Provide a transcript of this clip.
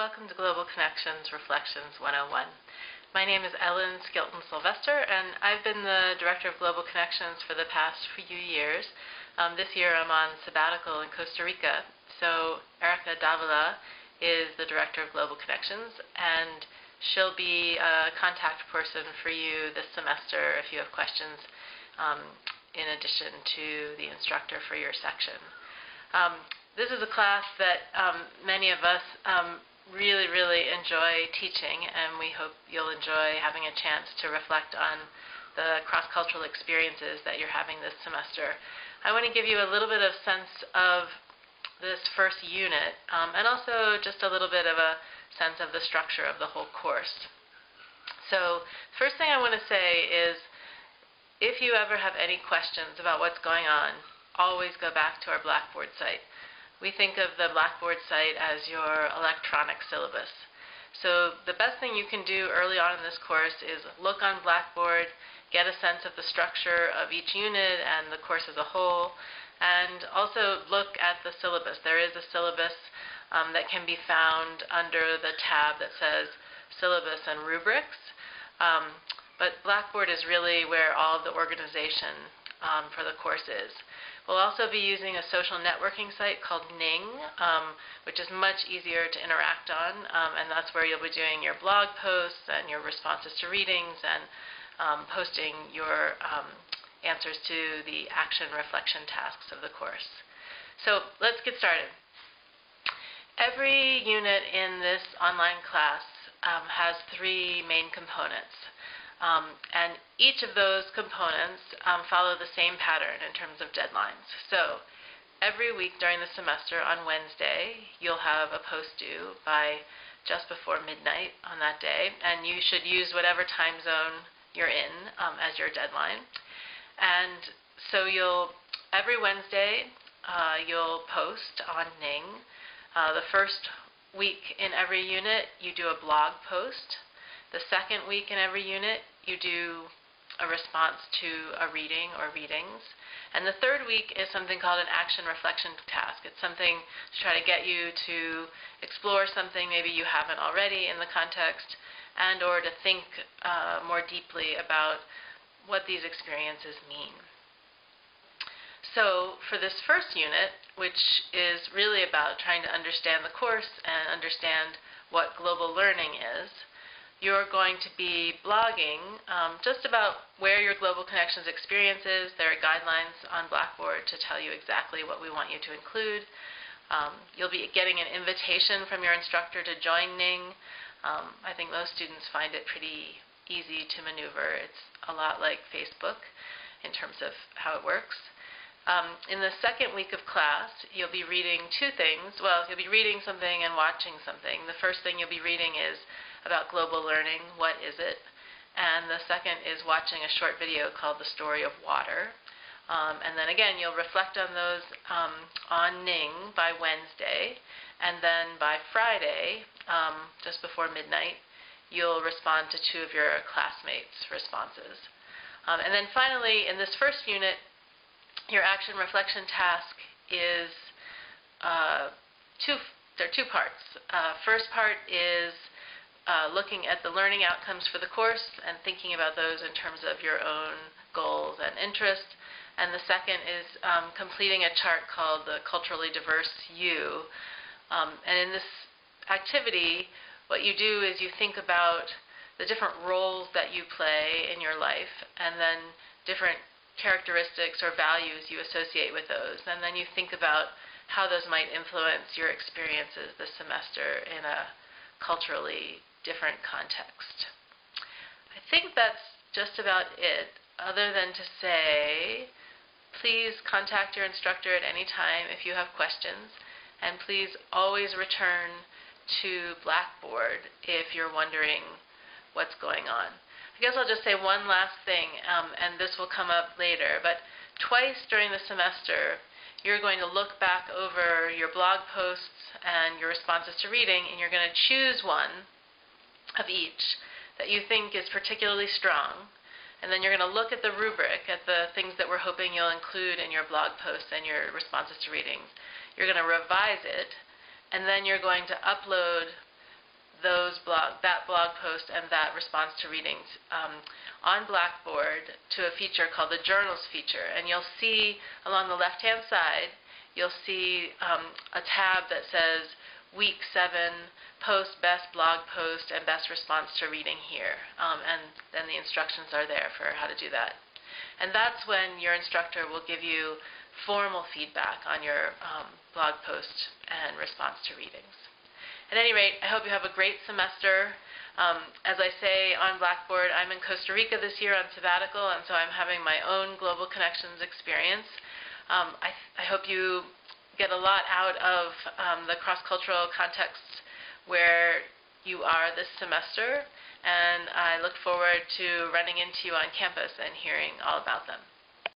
Welcome to Global Connections Reflections 101. My name is Ellen Skilton Sylvester, and I've been the Director of Global Connections for the past few years. This year I'm on sabbatical in Costa Rica, so Erica Davila is the Director of Global Connections, and she'll be a contact person for you this semester if you have questions in addition to the instructor for your section. This is a class that many of us really enjoy teaching, and we hope you'll enjoy having a chance to reflect on the cross-cultural experiences that you're having this semester. I want to give you a little bit of sense of this first unit, and also just a little bit of a sense of the structure of the whole course. So, first thing I want to say is, if you ever have any questions about what's going on, always go back to our Blackboard site. We think of the Blackboard site as your electronic syllabus. So the best thing you can do early on in this course is look on Blackboard, get a sense of the structure of each unit and the course as a whole, and also look at the syllabus. There is a syllabus that can be found under the tab that says Syllabus and Rubrics. But Blackboard is really where all of the organization for the course is. We'll also be using a social networking site called Ning, which is much easier to interact on, and that's where you'll be doing your blog posts and your responses to readings and posting your answers to the action reflection tasks of the course. So let's get started. Every unit in this online class has three main components. And each of those components follow the same pattern in terms of deadlines. So every week during the semester on Wednesday, you'll have a post due by just before midnight on that day, and you should use whatever time zone you're in as your deadline. And so every Wednesday, you'll post on Ning. The first week in every unit, you do a blog post. The second week in every unit, you do a response to a reading or readings. And the third week is something called an action reflection task. It's something to try to get you to explore something maybe you haven't already in the context, and or to think more deeply about what these experiences mean. So for this first unit, which is really about trying to understand the course and understand what global learning is, you're going to be blogging just about where your Global Connections experience is. There are guidelines on Blackboard to tell you exactly what we want you to include. You'll be getting an invitation from your instructor to join Ning. I think most students find it pretty easy to maneuver. It's a lot like Facebook in terms of how it works. In the second week of class, you'll be reading two things. Well, you'll be reading something and watching something. The first thing you'll be reading is about global learning, what is it? And the second is watching a short video called The Story of Water. And then again, you'll reflect on those on Ning by Wednesday, and then by Friday, just before midnight, you'll respond to two of your classmates' responses. And then finally, in this first unit, your action reflection task is there are two parts. First part is looking at the learning outcomes for the course and thinking about those in terms of your own goals and interests. And the second is completing a chart called the Culturally Diverse You. And in this activity, what you do is you think about the different roles that you play in your life, and then different characteristics or values you associate with those. And then you think about how those might influence your experiences this semester in a culturally different context. I think that's just about it, other than to say, please contact your instructor at any time if you have questions, and please always return to Blackboard if you're wondering what's going on. I guess I'll just say one last thing, and this will come up later, but twice during the semester, you're going to look back over your blog posts and your responses to reading, and you're going to choose one of each that you think is particularly strong, and then you're going to look at the rubric, at the things that we're hoping you'll include in your blog posts and your responses to readings. You're going to revise it, and then you're going to upload that blog post and that response to readings on Blackboard to a feature called the Journals feature. And you'll see along the left-hand side, you'll see a tab that says Week 7, Post Best Blog Post and Best Response to Reading here. And then the instructions are there for how to do that. And that's when your instructor will give you formal feedback on your blog post and response to readings. At any rate, I hope you have a great semester. As I say on Blackboard, I'm in Costa Rica this year on sabbatical, and so I'm having my own Global Connections experience. I hope you get a lot out of the cross-cultural contexts where you are this semester, and I look forward to running into you on campus and hearing all about them.